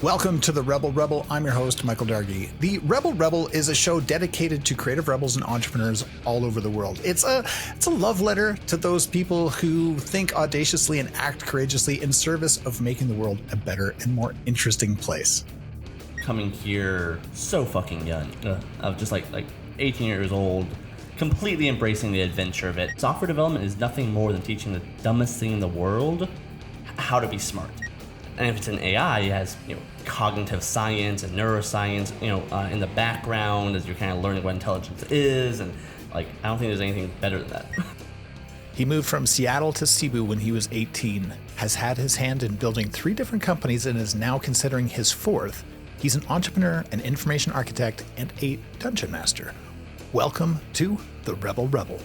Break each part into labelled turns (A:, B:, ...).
A: Welcome to the Rebel Rebel. I'm your host, Michael Dargie. The Rebel Rebel is a show dedicated to creative rebels and entrepreneurs all over the world. It's a love letter to those people who think audaciously and act courageously in service of making the world a better and more interesting place.
B: Coming here so fucking young, of just like 18 years old, completely embracing the adventure of it. Software development is nothing more than teaching the dumbest thing in the world how to be smart. And if it's an AI, it has cognitive science and neuroscience in the background as you're kind of learning what intelligence is, and I don't think there's anything better than that.
A: He moved from Seattle to Cebu when he was 18, has had his hand in building 3 different companies, and is now considering his 4th. He's an entrepreneur, an information architect, and a dungeon master. Welcome to the Rebel Rebel.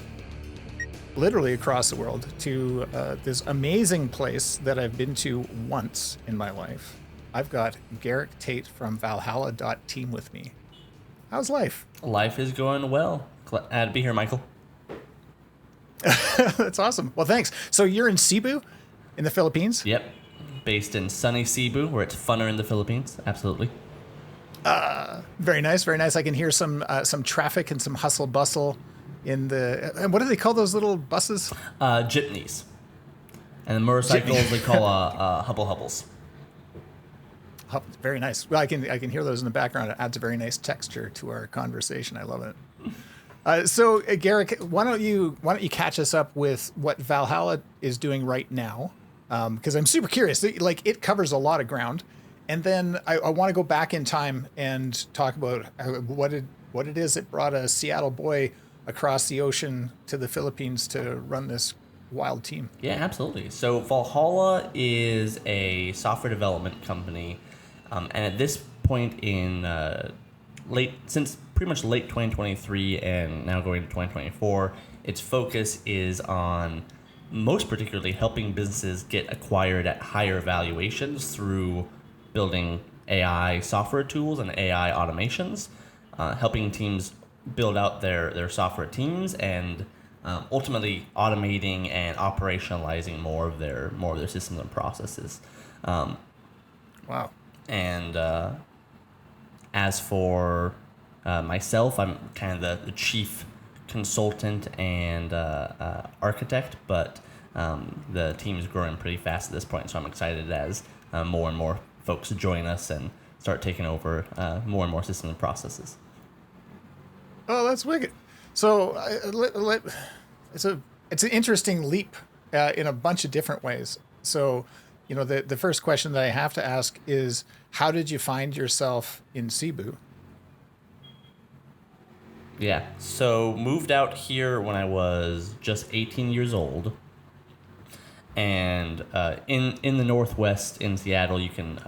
A: Literally across the world to this amazing place that I've been to once in my life. I've got Garik Tate from Valhalla.team with me. How's life?
B: Life is going well. Glad to be here, Michael.
A: That's awesome. Well, thanks. So you're in Cebu in the Philippines?
B: Yep. Based in sunny Cebu, where it's funner in the Philippines. Absolutely.
A: Very nice, very nice. I can hear some traffic and some hustle bustle in the, and what do they call those little buses?
B: Jeepneys. And the motorcycles they call hubble hubbles.
A: Very nice. Well, I can hear those in the background. It adds a very nice texture to our conversation. I love it. So Garik, why don't you catch us up with what Valhalla is doing right now? Because I'm super curious. It covers a lot of ground. And then I want to go back in time and talk about what it is that brought a Seattle boy across the ocean to the Philippines to run this wild team.
B: Yeah, absolutely. So Valhalla is a software development company, and at this point in since pretty much late 2023 and now going to 2024, its focus is on most particularly helping businesses get acquired at higher valuations through building AI software tools and AI automations, helping teams build out their software teams, and ultimately automating and operationalizing more of their systems and processes.
A: Wow.
B: And as for myself, I'm kind of the chief consultant and architect, but the team is growing pretty fast at this point, so I'm excited as more and more folks join us and start taking over more and more systems and processes.
A: Oh, that's wicked. So it's an interesting leap in a bunch of different ways. So, the first question that I have to ask is, how did you find yourself in Cebu?
B: Yeah, so moved out here when I was just 18 years old. And in the Northwest in Seattle, you can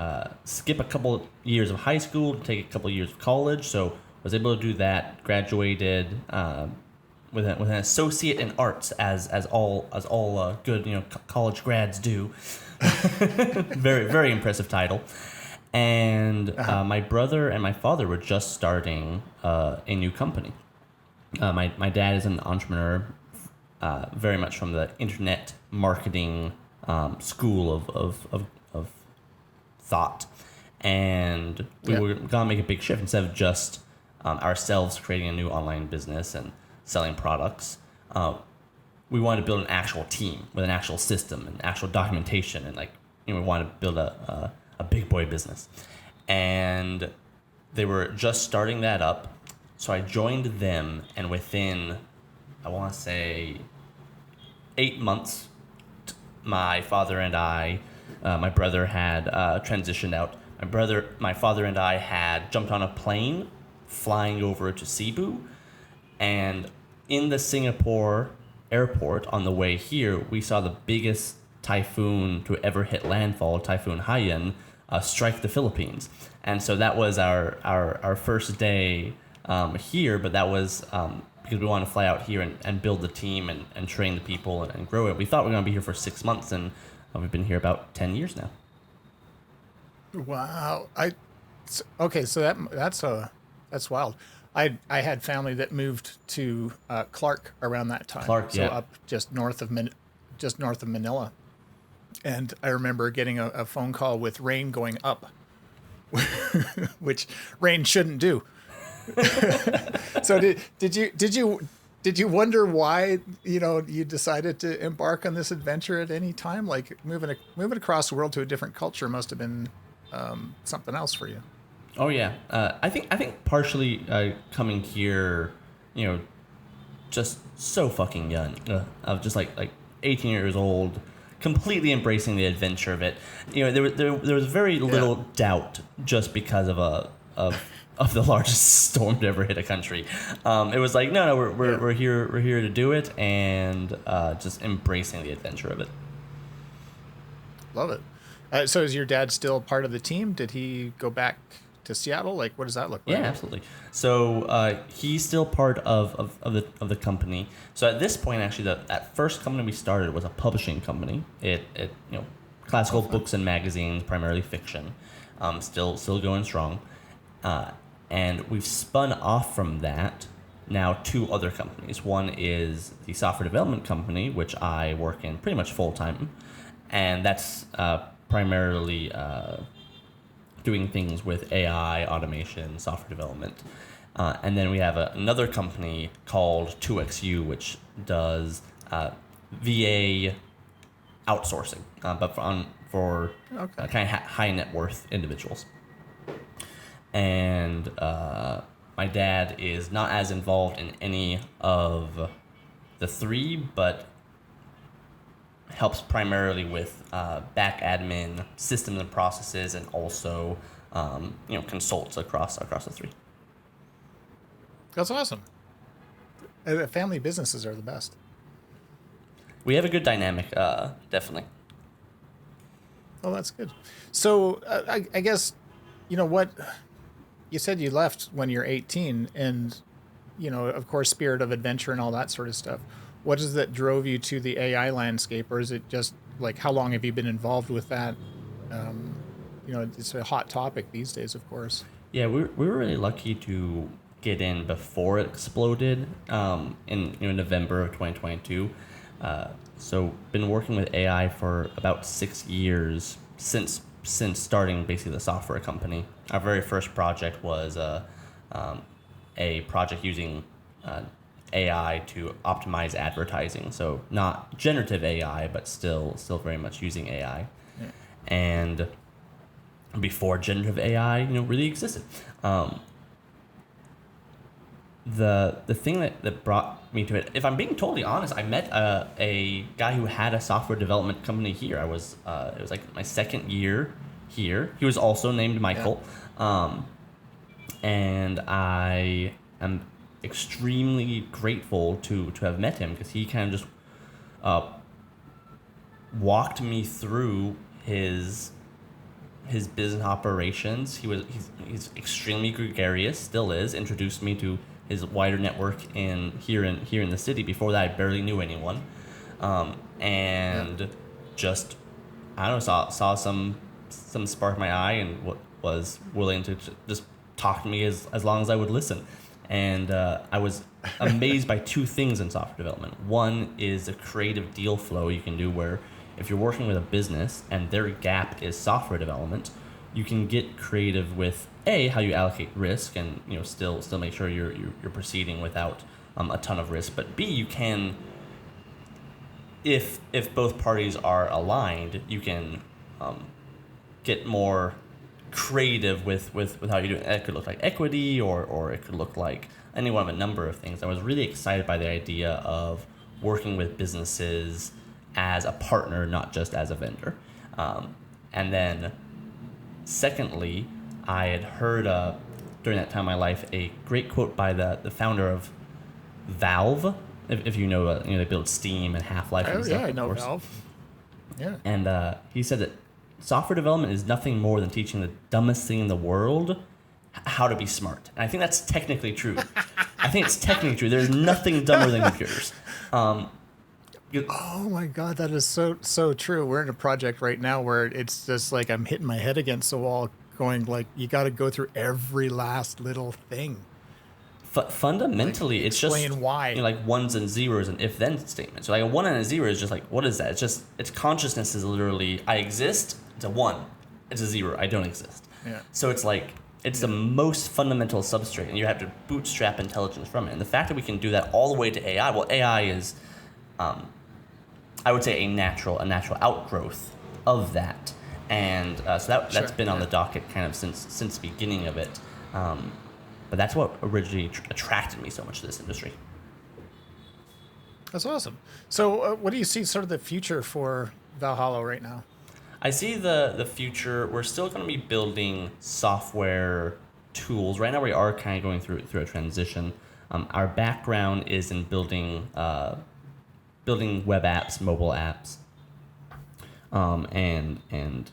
B: skip a couple years of high school to take a couple years of college. So was able to do that. Graduated with an associate in arts, as all good college grads do. Very very impressive title. And my brother and my father were just starting a new company. My dad is an entrepreneur, very much from the internet marketing school of thought, and we were gonna make a big shift. Instead of just ourselves creating a new online business and selling products, we wanted to build an actual team with an actual system and actual documentation, and we wanted to build a big boy business. And they were just starting that up, so I joined them, and within, I want to say, 8 months, my father and I, my brother had transitioned out. My father and I had jumped on a plane flying over to Cebu, and in the Singapore airport on the way here, we saw the biggest typhoon to ever hit landfall, Typhoon Haiyan, strike the Philippines. And so that was our first day here, but that was because we wanted to fly out here and build the team and train the people and grow it. We thought we were going to be here for 6 months, and we've been here about 10 years now.
A: Wow. Okay, so that's wild. I had family that moved to Clark around that time.
B: So
A: up just north of Manila. And I remember getting a phone call with rain going up which rain shouldn't do. So did you wonder why you decided to embark on this adventure at any time? Like moving across the world to a different culture must have been something else for you.
B: Oh yeah, I think partially coming here, just so fucking young. Of just like 18 years old, completely embracing the adventure of it. There was very little doubt just because of the largest storm to ever hit a country. It was like no, we're here to do it, and just embracing the adventure of it.
A: Love it. So is your dad still part of the team? Did he go back to Seattle? Like, what does that look like?
B: Yeah, absolutely. So he's still part of the company. So at this point, actually, that first company we started was a publishing company. It classical books and magazines, primarily fiction, still going strong. And we've spun off from that now 2 other companies. One is the software development company, which I work in pretty much full time, and that's primarily doing things with AI, automation, software development. And then we have another company called 2XU, which does VA outsourcing, but for kind of high net worth individuals. And my dad is not as involved in any of the 3, but helps primarily with back admin, systems and processes, and also consults across the 3.
A: That's awesome. Family businesses are the best.
B: We have a good dynamic, definitely.
A: Oh, that's good. So I guess, what you said you left when you're 18, and of course, spirit of adventure and all that sort of stuff. What is it that drove you to the AI landscape, or is it just like how long have you been involved with that? It's a hot topic these days, of course.
B: Yeah, we were really lucky to get in before it exploded in November of 2022. So been working with AI for about 6 years since starting basically the software company. Our very first project was a project using AI to optimize advertising. So not generative AI, but still very much using AI. Yeah. And before generative AI, really existed. The thing that brought me to it, if I'm being totally honest, I met a guy who had a software development company here. It was like my second year here. He was also named Michael. Yeah. And I am extremely grateful to have met him, because he kind of just walked me through his business operations. He's extremely gregarious, still is. Introduced me to his wider network here in the city. Before that, I barely knew anyone, and just I don't know, saw some spark in my eye, and was willing to just talk to me as long as I would listen. And I was amazed by 2 things in software development. One is a creative deal flow you can do, where if you're working with a business and their gap is software development, you can get creative with how you allocate risk, and still make sure you're proceeding without a ton of risk. But B, you can, if both parties are aligned, you can get more creative with how you do it. It could look like equity, or it could look like any one of a number of things. I was really excited by the idea of working with businesses as a partner, not just as a vendor. And then secondly, I had heard during that time in my life a great quote by the founder of Valve. If you know, they build Steam and Half-Life and stuff.
A: Yeah, I know Valve. Yeah.
B: And he said that software development is nothing more than teaching the dumbest thing in the world how to be smart. And I think that's technically true. I think it's technically true. There's nothing dumber than computers. Oh
A: my God, that is so true. We're in a project right now where it's just like I'm hitting my head against the wall, going like, you got to go through every last little thing.
B: Fundamentally, it's just
A: explain why.
B: Like ones and zeros and if-then statements. So like a 1 and a 0 is just like, what is that? It's consciousness is literally, I exist. It's a 1. It's a 0. I don't exist.
A: Yeah.
B: So it's like, it's the most fundamental substrate, and you have to bootstrap intelligence from it. And the fact that we can do that all the way to AI, well, AI is, I would say, a natural outgrowth of that. And that's been on the docket kind of since the beginning of it. But that's what originally attracted me so much to this industry.
A: That's awesome. So what do you see sort of the future for Valhalla right now?
B: I see the future. We're still going to be building software tools. Right now we are kind of going through a transition. Our background is in building web apps, mobile apps, and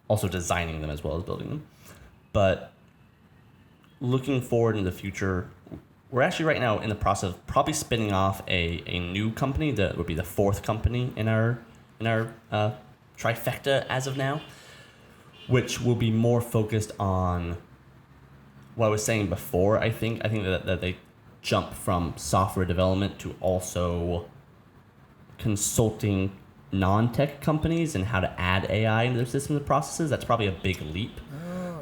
B: also designing them as well as building them. But looking forward in the future, we're actually right now in the process of probably spinning off a new company that would be the fourth company in our trifecta as of now, which will be more focused on what I was saying before. I think that they jump from software development to also consulting non-tech companies and how to add AI into their systems and processes. That's probably a big leap.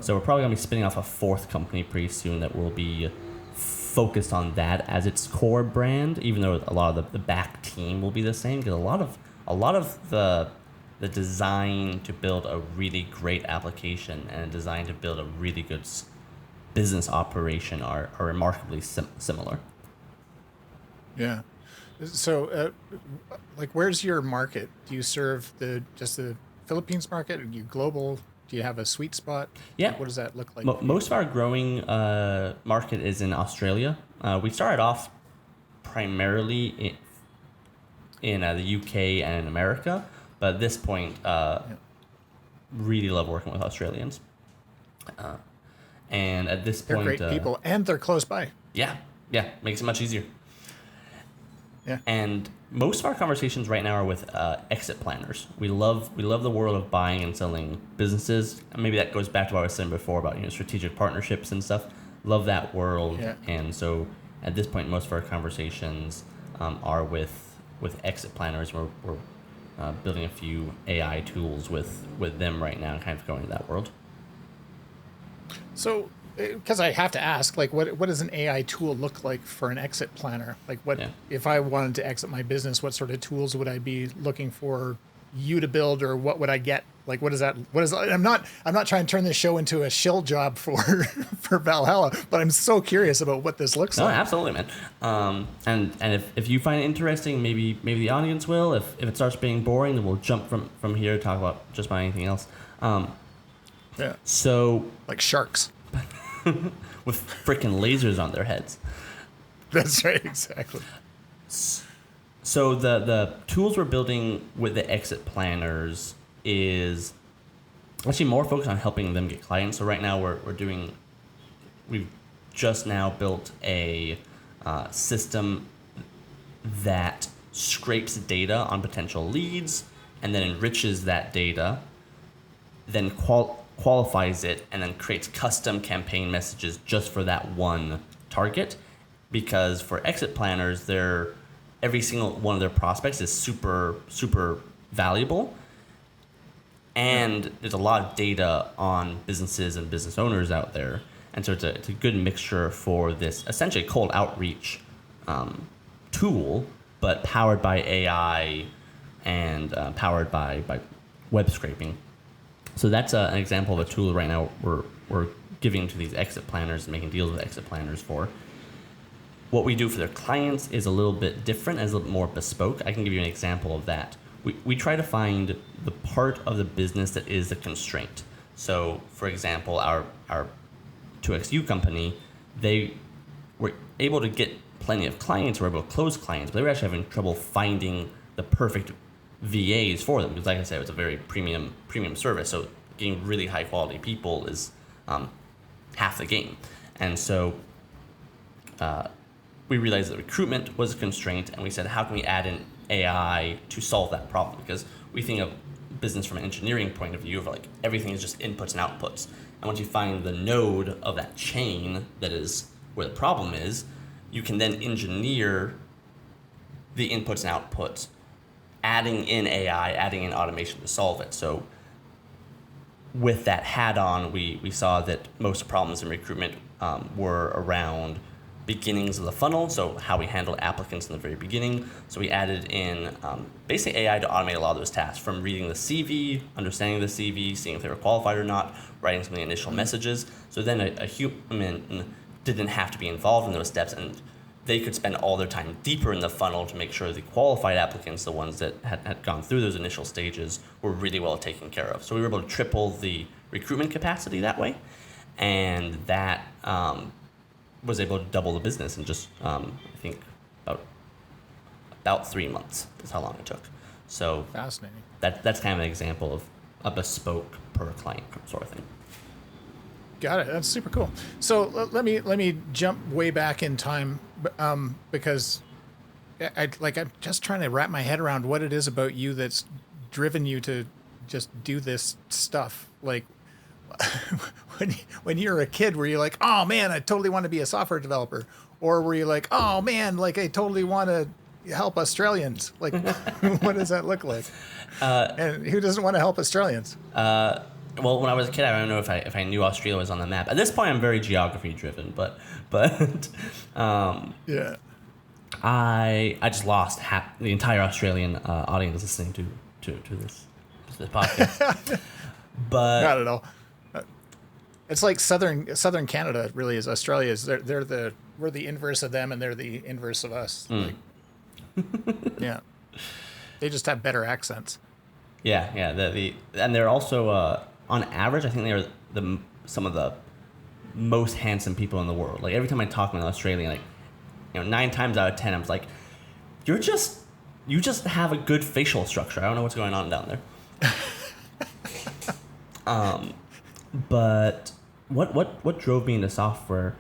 B: So we're probably going to be spinning off a fourth company pretty soon that will be focused on that as its core brand, even though a lot of the back team will be the same, because a lot of the design to build a really great application and a design to build a really good business operation are remarkably similar.
A: Yeah. So, like, where's your market? Do you serve just the Philippines market? Are you global? Do you have a sweet spot?
B: Yeah.
A: What does that look like?
B: Most of our growing market is in Australia. We started off primarily in the UK and in America, but at this point, really love working with Australians. And at this point,
A: they're great people, and they're close by.
B: Yeah, makes it much easier.
A: Yeah.
B: And most of our conversations right now are with exit planners. We love the world of buying and selling businesses. And maybe that goes back to what I was saying before about strategic partnerships and stuff. Love that world.
A: Yeah.
B: And so at this point, most of our conversations are with exit planners. We're building a few AI tools with them right now, kind of going to that world.
A: So, because I have to ask, like, what does an AI tool look like for an exit planner? Like, if I wanted to exit my business, what sort of tools would I be looking for you to build, or what would I get? Like, what is that? I'm not trying to turn this show into a shill job for Valhalla, but I'm so curious about what this looks like.
B: No, absolutely, man. And if you find it interesting, maybe the audience will. If it starts being boring, then we'll jump from here to talk about just about anything else.
A: Yeah.
B: So,
A: like sharks.
B: with freaking lasers on their heads.
A: That's right, exactly.
B: So the tools we're building with the exit planners is actually more focused on helping them get clients. So right now we've just now built a system that scrapes data on potential leads and then enriches that data, then qualifies it, and then creates custom campaign messages just for that one target. Because for exit planners, every single one of their prospects is super, super valuable. And there's a lot of data on businesses and business owners out there. And so it's a good mixture for this essentially cold outreach tool, but powered by AI and powered by web scraping. So that's an example of a tool right now we're giving to these exit planners and making deals with exit planners for. What we do for their clients is a little bit different, and a little bit more bespoke. I can give you an example of that. We try to find the part of the business that is the constraint. So, for example, our 2XU company, they were able to get plenty of clients, were able to close clients, but they were actually having trouble finding the perfect VAs for them, because like I said, it's a very premium service, so getting really high quality people is half the game. And so we realized that recruitment was a constraint, and we said, how can we add in AI to solve that problem? Because we think of business from an engineering point of view of like everything is just inputs and outputs, and once you find the node of that chain that is where the problem is, you can then engineer the inputs and outputs, adding in AI, adding in automation to solve it. So with that hat on, we saw that most problems in recruitment were around beginnings of the funnel, so how we handled applicants in the very beginning. So we added in basically AI to automate a lot of those tasks, from reading the CV, understanding the CV, seeing if they were qualified or not, writing some of the initial messages. So then a human didn't have to be involved in those steps, and they could spend all their time deeper in the funnel to make sure the qualified applicants, the ones that had gone through those initial stages, were really well taken care of. So we were able to triple the recruitment capacity that way, and that was able to double the business in just I think about 3 months is how long it took. So
A: fascinating.
B: That's kind of an example of a bespoke per client sort of thing.
A: Got it. That's super cool. So let me jump way back in time, because I'm just trying to wrap my head around what it is about you that's driven you to just do this stuff. Like, when you were a kid, were you like, oh man, I totally want to be a software developer? Or were you like, oh man, like I totally want to help Australians? Like, what does that look like? And who doesn't want to help Australians?
B: Well, when I was a kid, I don't know if I knew Australia was on the map. At this point, I'm very geography driven, but
A: yeah,
B: I just lost the entire Australian audience listening to this podcast. But
A: not at all. It's like southern Canada really is. Australia is we're the inverse of them, and they're the inverse of us. Like, yeah, they just have better accents.
B: Yeah. And they're also on average, I think they're some of the most handsome people in the world. Like every time I talk to an Australian, like 9 times out of 10, I'm like, you just have a good facial structure. I don't know what's going on down there. But what drove me into software?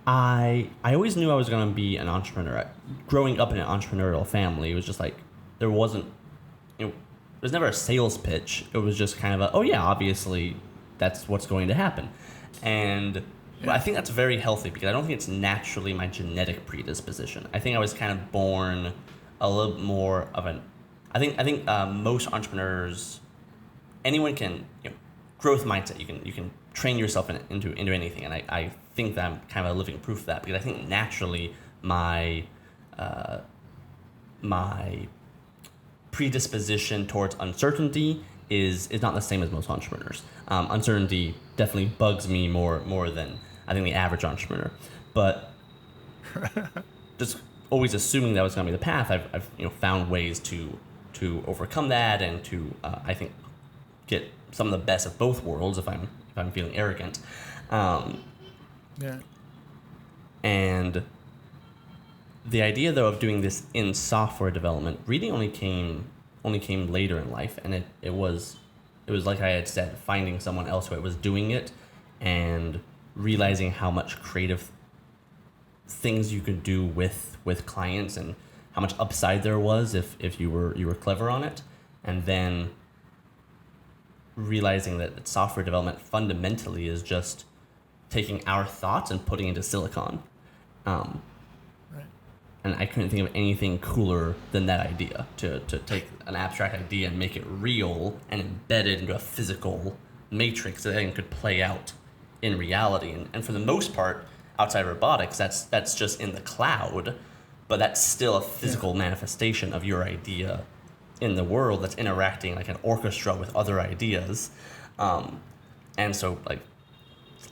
B: I always knew I was going to be an entrepreneur. Growing up in an entrepreneurial family, it was just like there wasn't, it was never a sales pitch. It was just kind of obviously that's what's going to happen. And I think that's very healthy because I don't think it's naturally my genetic predisposition. I think I was kind of born a little more of an, I think most entrepreneurs, anyone can, growth mindset, you can train yourself into anything. And I think that I'm kind of a living proof of that, because I think naturally my predisposition towards uncertainty is not the same as most entrepreneurs. Uncertainty definitely bugs me more than I think the average entrepreneur. But just always assuming that was going to be the path, I've found ways to overcome that and to I think get some of the best of both worlds if I'm feeling arrogant.
A: Yeah. And
B: the idea, though, of doing this in software development really only came later in life, and it was like I had said, finding someone else who was doing it and realizing how much creative things you could do with clients and how much upside there was if you were clever on it, and then realizing that software development fundamentally is just taking our thoughts and putting into silicon. And I couldn't think of anything cooler than that idea, to take an abstract idea and make it real and embed it into a physical matrix that then could play out in reality. And for the most part, outside of robotics, that's just in the cloud, but that's still a physical manifestation of your idea in the world that's interacting like an orchestra with other ideas. And so like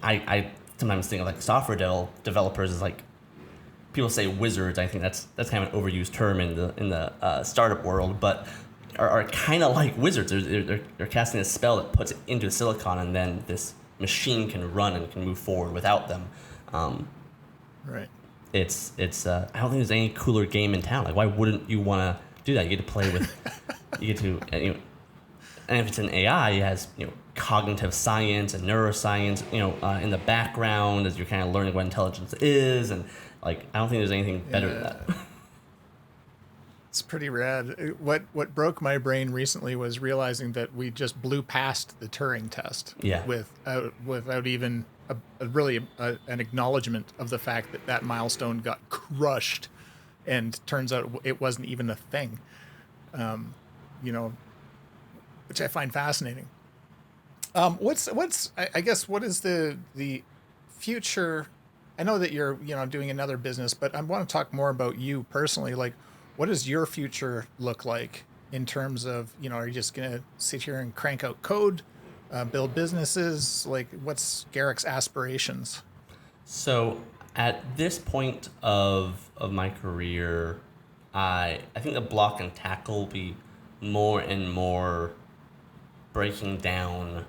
B: I sometimes think of like software developers as like, people say wizards. I think that's kind of an overused term in the startup world, but are kind of like wizards. They're casting a spell that puts it into silicon, and then this machine can run and can move forward without them.
A: Right.
B: It's I don't think there's any cooler game in town. Like, why wouldn't you want to do that? You get to play with, you get to and if it's an AI, it has cognitive science and neuroscience in the background as you're kind of learning what intelligence is, and like I don't think there's anything better than that.
A: It's pretty rad. What broke my brain recently was realizing that we just blew past the Turing test.
B: Yeah.
A: Without even an acknowledgement of the fact that milestone got crushed, and turns out it wasn't even a thing. Which I find fascinating. I guess what is the future? I know that you're doing another business, but I want to talk more about you personally. Like, what does your future look like in terms of are you just gonna sit here and crank out code, build businesses? Like, what's Garik's aspirations?
B: So at this point of my career, I think the block and tackle will be more and more breaking down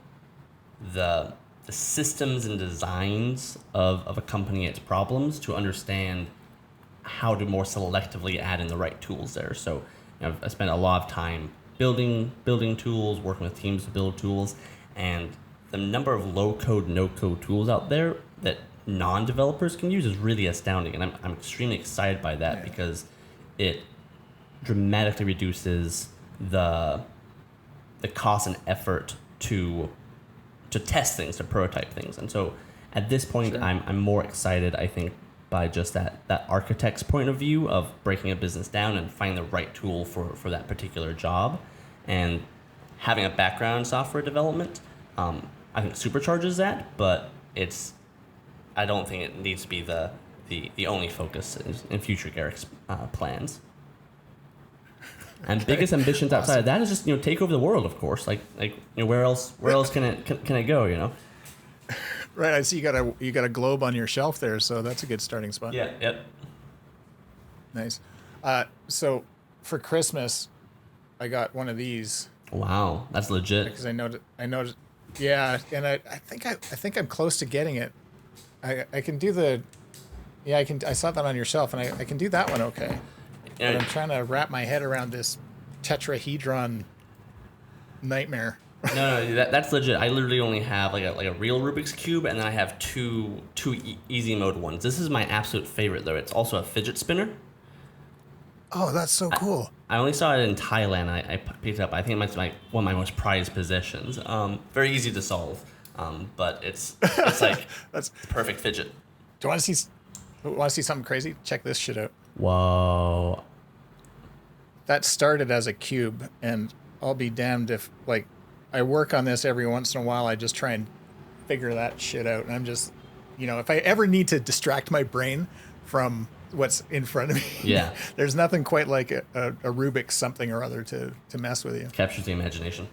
B: the systems and designs of a company, its problems, to understand how to more selectively add in the right tools there. So I spent a lot of time building tools, working with teams to build tools, and the number of low code, no code tools out there that non-developers can use is really astounding, and I'm extremely excited by that because it dramatically reduces the cost and effort to test things, to prototype things. And so at this point, sure, I'm more excited, I think, by just that architect's point of view of breaking a business down and finding the right tool for that particular job. And having a background in software development, I think supercharges that, but I don't think it needs to be the only focus in future Garik's plans. And okay, biggest ambitions outside awesome. Of that is just take over the world, of course. Like where else can it go?
A: Right. I see you got a globe on your shelf there, so that's a good starting spot.
B: Yeah. Yep.
A: Nice. So for Christmas, I got one of these.
B: Wow, that's legit.
A: Because I noticed. Yeah, and I think I'm close to getting it. I can do the. Yeah, I saw that on your shelf, and I can do that one okay. But I'm trying to wrap my head around this tetrahedron nightmare.
B: No, that's legit. I literally only have like a real Rubik's Cube, and then I have two easy mode ones. This is my absolute favorite, though. It's also a fidget spinner.
A: Oh, that's so cool.
B: I only saw it in Thailand. I picked it up. I think it's like one of my most prized possessions. Very easy to solve, but it's like that's perfect fidget.
A: Do you want to see something crazy? Check this shit out.
B: Whoa.
A: That started as a cube, and I'll be damned if I work on this every once in a while. I just try and figure that shit out, and I'm just, if I ever need to distract my brain from what's in front of me,
B: yeah,
A: there's nothing quite like a Rubik's something or other to mess with you.
B: Captures the imagination.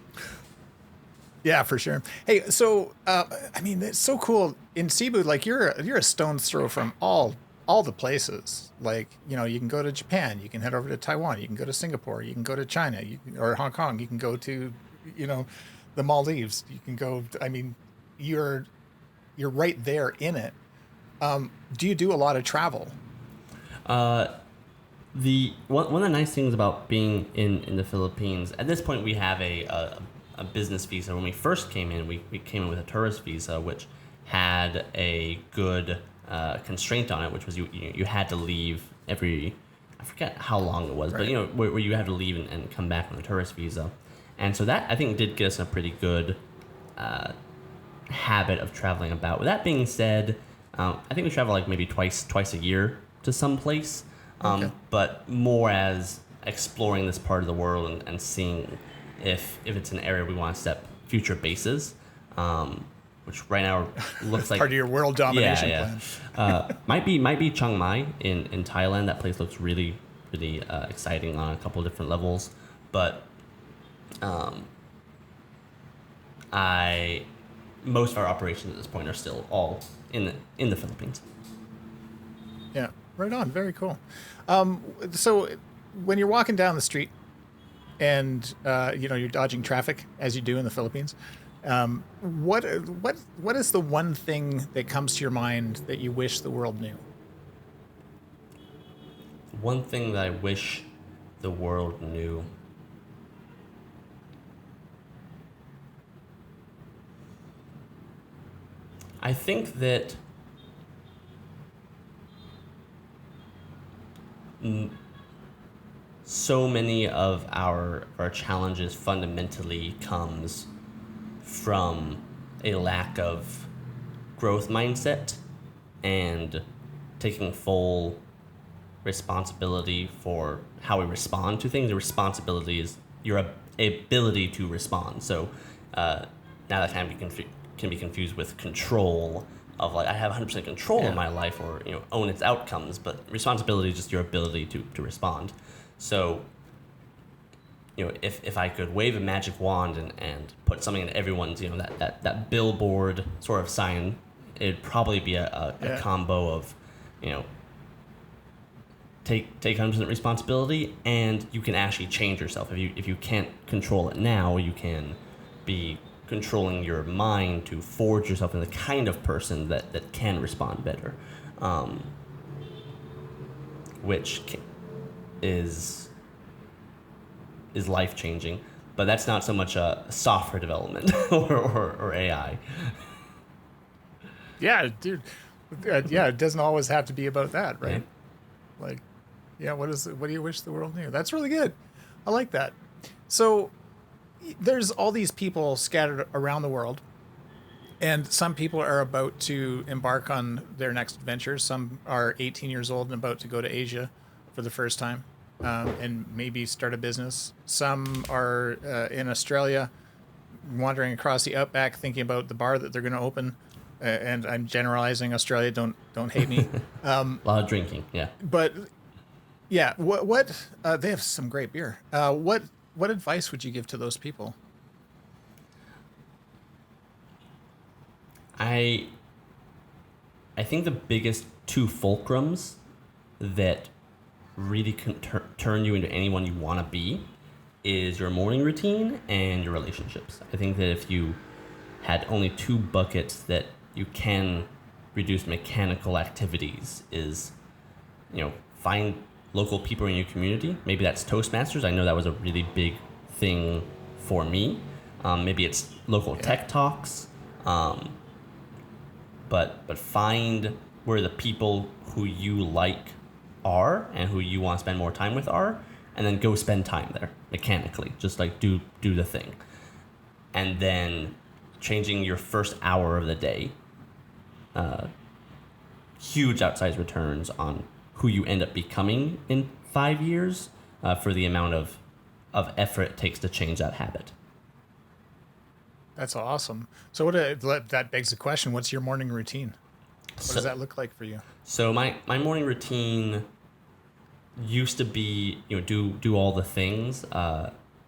A: Yeah, for sure. Hey, so it's so cool in Cebu. Like you're a stone's throw from all the places. Like you can go to Japan, you can head over to Taiwan, you can go to Singapore, you can go to China, or Hong Kong, you can go to the Maldives, you can go. I mean, you're right there in it. Do you do a lot of travel?
B: The one of the nice things about being in the Philippines, at this point we have a business visa. When we first came in, we came in with a tourist visa, which had a good constraint on it, which was you had to leave every, I forget how long it was, right, but where you had to leave and come back on a tourist visa. And so that, I think, did get us a pretty good habit of traveling about. With that being said, I think we travel like maybe twice a year to some place, okay, but more as exploring this part of the world and seeing if it's an area we want to set future bases, which right now looks like
A: part of your world domination
B: plan. Might be Chiang Mai in Thailand. That place looks really exciting on a couple of different levels, but most of our operations at this point are still all in the Philippines.
A: Yeah, right on. Very cool. So when you're walking down the street and you're dodging traffic as you do in the Philippines, what is the one thing that comes to your mind that you wish the world knew?
B: One thing that I wish the world knew. I think that so many of our challenges fundamentally comes from a lack of growth mindset and taking full responsibility for how we respond to things. The responsibility is your ability to respond. So now that can be confused with control of like I have 100% control in my life or own its outcomes, but responsibility is just your ability to respond. So if I could wave a magic wand and put something in everyone's that billboard sort of sign, it'd probably be a combo of take 100% responsibility, and you can actually change yourself. If you can't control it now, you can be controlling your mind to forge yourself into the kind of person that can respond better, which is life changing. But that's not so much a software development or AI.
A: Yeah, dude. It doesn't always have to be about that, right?
B: Yeah.
A: Like, what do you wish the world knew? That's really good. I like that. So there's all these people scattered around the world, and some people are about to embark on their next adventure. Some are 18 years old and about to go to Asia for the first time, and maybe start a business. Some are in Australia, wandering across the outback, thinking about the bar that they're going to open. And I'm generalizing Australia. Don't hate me.
B: A lot of drinking, yeah.
A: But yeah, what they have some great beer. What advice would you give to those people?
B: I think the biggest two fulcrums that really can turn you into anyone you want to be is your morning routine and your relationships. I think that if you had only two buckets that you can reduce mechanical activities is, find local people in your community. Maybe that's Toastmasters. I know that was a really big thing for me. Maybe it's local tech talks. But find where the people who you like are and who you want to spend more time with are, and then go spend time there mechanically. Just like do the thing. And then changing your first hour of the day, huge outsized returns on who you end up becoming in 5 years for the amount of effort it takes to change that habit.
A: That's awesome. So that begs the question, what's your morning routine? What does that look like for you?
B: So my morning routine used to be, do all the things.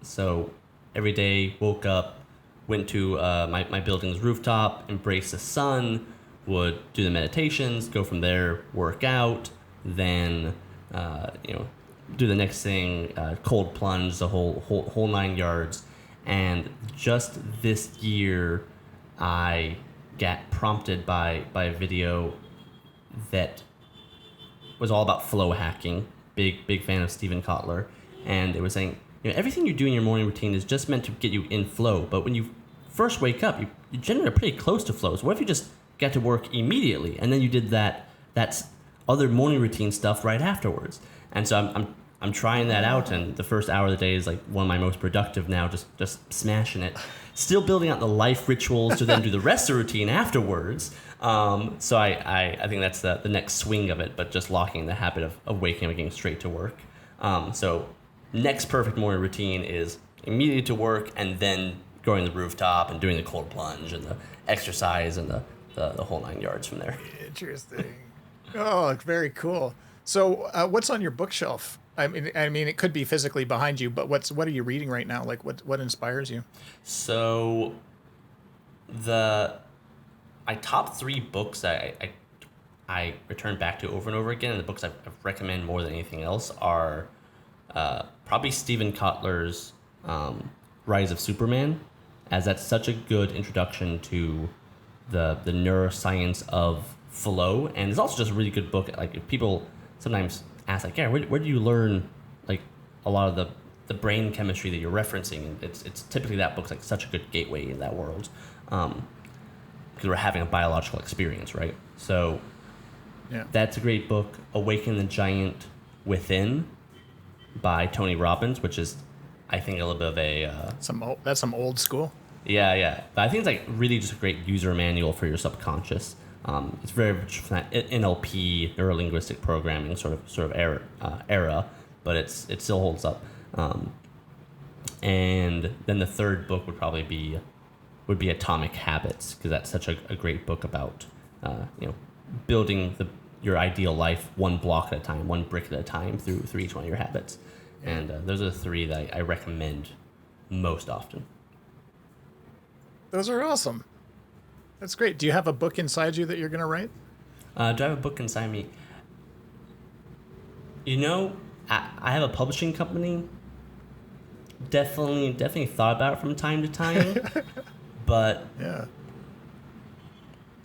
B: So every day, woke up, went to my building's rooftop, embrace the sun, would do the meditations, go from there, work out, then do the next thing, cold plunge, the whole 9 yards. And just this year, I got prompted by a video that was all about flow hacking. Big fan of Steven Kotler, and it was saying, everything you do in your morning routine is just meant to get you in flow. But when you first wake up, you generally are pretty close to flow. So what if you just get to work immediately, and then you did that's other morning routine stuff right afterwards? And so I'm trying that out, and the first hour of the day is like one of my most productive now, just smashing it. Still building out the life rituals to then do the rest of the routine afterwards. So I think that's the next swing of it, but just locking the habit of waking up and getting straight to work. So next perfect morning routine is immediately to work and then going to the rooftop and doing the cold plunge and the exercise and the whole 9 yards from there.
A: Interesting. Oh, very cool. So what's on your bookshelf? I mean, it could be physically behind you, but what are you reading right now? Like, what inspires you?
B: So, my top 3 books I return back to over and over again, and the books I recommend more than anything else are probably Steven Kotler's Rise of Superman, as that's such a good introduction to the neuroscience of flow, and it's also just a really good book. Like, if people sometimes ask, like, yeah, where do you learn like a lot of the brain chemistry that you're referencing? And it's typically that book's like such a good gateway in that world, because we're having a biological experience, right? So that's a great book. Awaken the Giant Within by Tony Robbins, which is, I think, a little bit of a
A: that's some old school.
B: Yeah. But I think it's like really just a great user manual for your subconscious. It's very much from that NLP, neuro-linguistic programming sort of era, but it still holds up. And then the third book would probably be would be Atomic Habits, because that's such a great book about building your ideal life one block at a time, one brick at a time through each one of your habits. And those are the three that I recommend most often.
A: Those are awesome. That's great. Do you have a book inside you that you're going to write?
B: Do I have a book inside me? I have a publishing company. Definitely thought about it from time to time, but
A: yeah,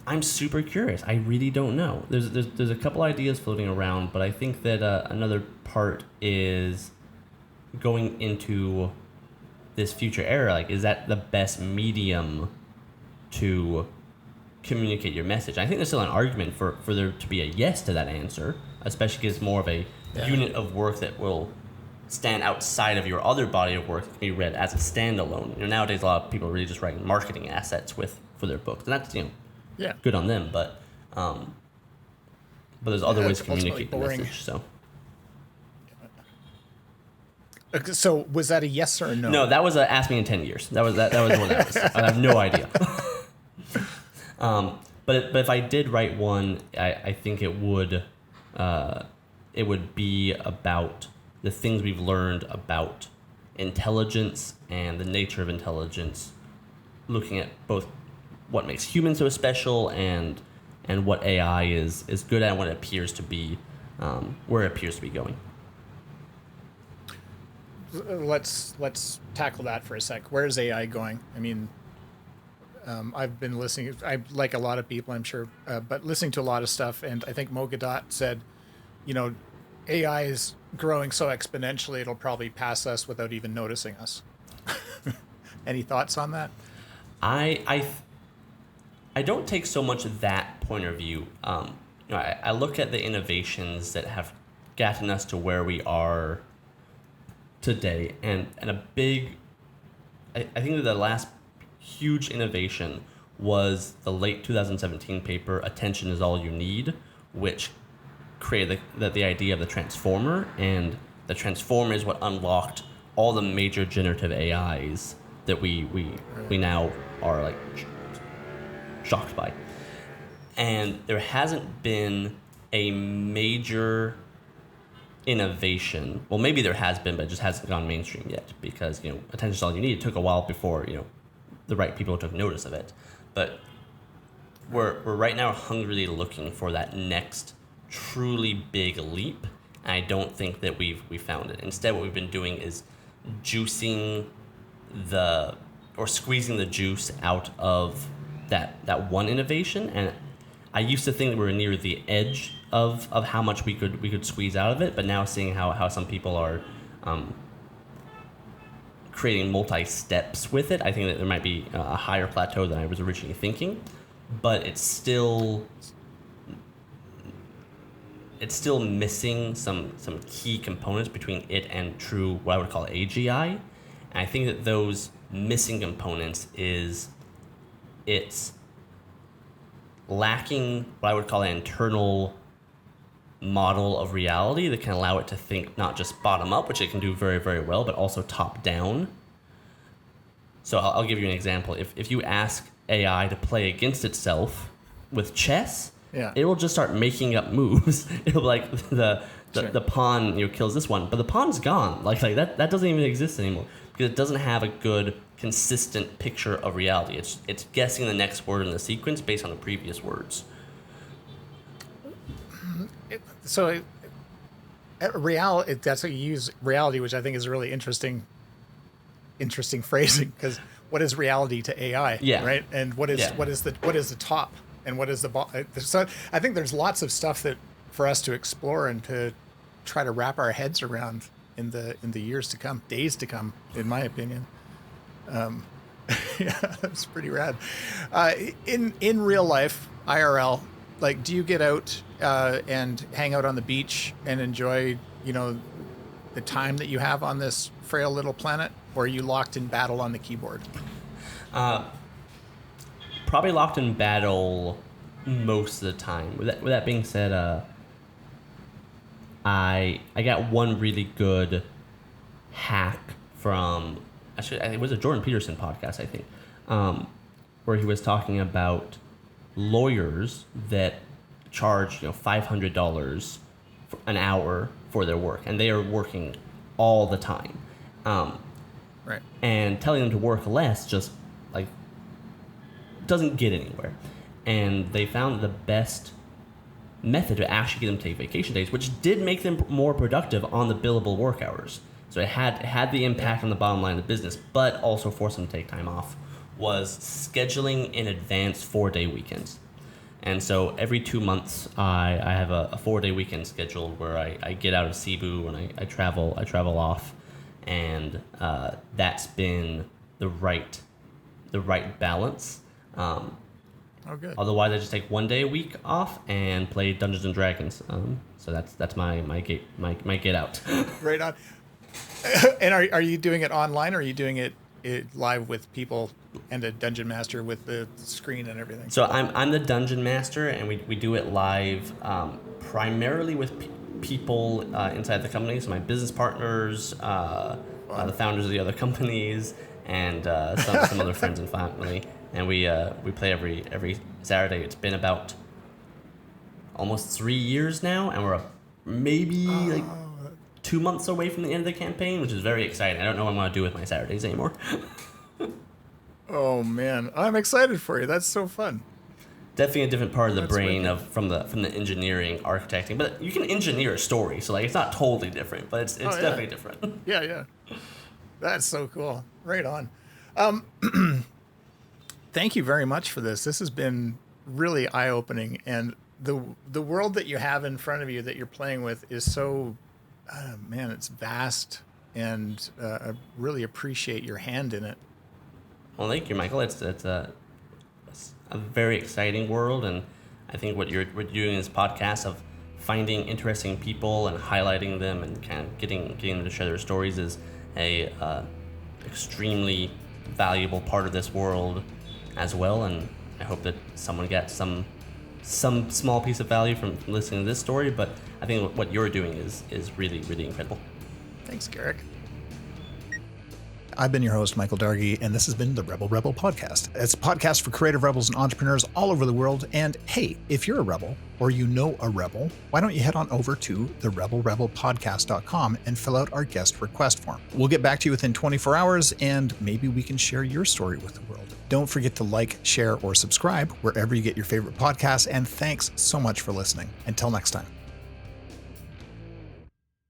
B: I'm super curious. I really don't know. There's a couple ideas floating around, but I think that another part is going into this future era. Like, is that the best medium to communicate your message? I think there's still an argument for there to be a yes to that answer, especially because it's more of a unit of work that will stand outside of your other body of work that can be read as a standalone. Nowadays a lot of people are really just writing marketing assets for their books, and that's good on them. But there's other ways to communicate the message.
A: So was that a yes or a no?
B: No, that was a ask me in 10 years. That was what that was. I have no idea. But if I did write one, I think it would be about the things we've learned about intelligence and the nature of intelligence, looking at both what makes humans so special and what AI is good at and what it appears to be, where it appears to be going.
A: Let's tackle that for a sec. Where's AI going? I mean, I've been listening. I like a lot of people, I'm sure, but listening to a lot of stuff. And I think Mogadot said, AI is growing so exponentially, it'll probably pass us without even noticing us. Any thoughts on that?
B: I don't take so much of that point of view. I look at the innovations that have gotten us to where we are today, and a big, I think that the last huge innovation was the late 2017 paper, Attention is All You Need, which created the idea of the transformer, and the transformer is what unlocked all the major generative AIs that we now are like shocked by. And there hasn't been a major innovation. Well, maybe there has been, but it just hasn't gone mainstream yet, because Attention is All You Need. It took a while before the right people took notice of it. But we're right now hungrily looking for that next truly big leap, and I don't think that we found it. Instead, what we've been doing is squeezing the juice out of that one innovation. And I used to think that we were near the edge of how much we could squeeze out of it, but now seeing how some people are creating multi-steps with it, I think that there might be a higher plateau than I was originally thinking. But it's still missing some key components between it and true, what I would call AGI. And I think that those missing components is it's lacking what I would call an internal model of reality that can allow it to think not just bottom up, which it can do very, very well, but also top down. So I'll give you an example. If you ask AI to play against itself with chess, it will just start making up moves. It'll be like the pawn kills this one, but the pawn's gone. Like that doesn't even exist anymore, because it doesn't have a good consistent picture of reality. It's guessing the next word in the sequence based on the previous words.
A: Reality. That's what you use, reality, which I think is a really interesting phrasing, because what is reality to AI? Yeah. Right. And what is the top, and what is the bottom? So I think there's lots of stuff that for us to explore and to try to wrap our heads around in the years to come, days to come, in my opinion. Yeah, that's pretty rad. In real life, IRL, like, do you get out and hang out on the beach and enjoy, the time that you have on this frail little planet, or are you locked in battle on the keyboard?
B: Probably locked in battle most of the time. With that being said, I got one really good hack from, actually, it was a Jordan Peterson podcast, I think. where he was talking about lawyers that charge $500 an hour for their work, and they are working all the time.
A: Right.
B: And telling them to work less just like doesn't get anywhere. And they found the best method to actually get them to take vacation days, which did make them more productive on the billable work hours. So it had the impact on the bottom line of the business, but also forced them to take time off, was scheduling in advance 4-day weekends. And so every 2 months, I have a 4-day weekend scheduled where I get out of Cebu and I travel off, and that's been the right balance.
A: Oh, good.
B: Otherwise, I just take 1 day a week off and play Dungeons and Dragons. So that's my get out.
A: Right on. And are you doing it online, or are you doing it live with people and a dungeon master with the screen and everything?
B: So I'm the dungeon master, and we do it live, primarily with people inside the company. So my business partners, the founders of the other companies, and some other friends and family. And we play every Saturday. It's been about almost 3 years now, and we're maybe 2 months away from the end of the campaign, which is very exciting. I don't know what I'm going to do with my Saturdays anymore.
A: Oh man, I'm excited for you. That's so fun.
B: Definitely a different part of the brain from the engineering, architecting. But you can engineer a story, so like it's not totally different, but it's definitely different.
A: Yeah. That's so cool. Right on. Thank you very much for this. This has been really eye-opening, and the world that you have in front of you that you're playing with is so, man, it's vast, and I really appreciate your hand in it.
B: Well, thank you, Michael. It's a very exciting world, and I think what you're doing in this podcast of finding interesting people and highlighting them and kind of getting them to share their stories is a extremely valuable part of this world as well. And I hope that someone gets some small piece of value from listening to this story. But I think what you're doing is really, really incredible.
A: Thanks, Garik. I've been your host, Michael Dargie, and this has been the RebelRebel Podcast. It's a podcast for creative rebels and entrepreneurs all over the world. And hey, if you're a rebel or you know a rebel, why don't you head on over to the RebelRebelPodcast.com and fill out our guest request form. We'll get back to you within 24 hours, and maybe we can share your story with the world. Don't forget to like, share, or subscribe wherever you get your favorite podcasts. And thanks so much for listening. Until next time.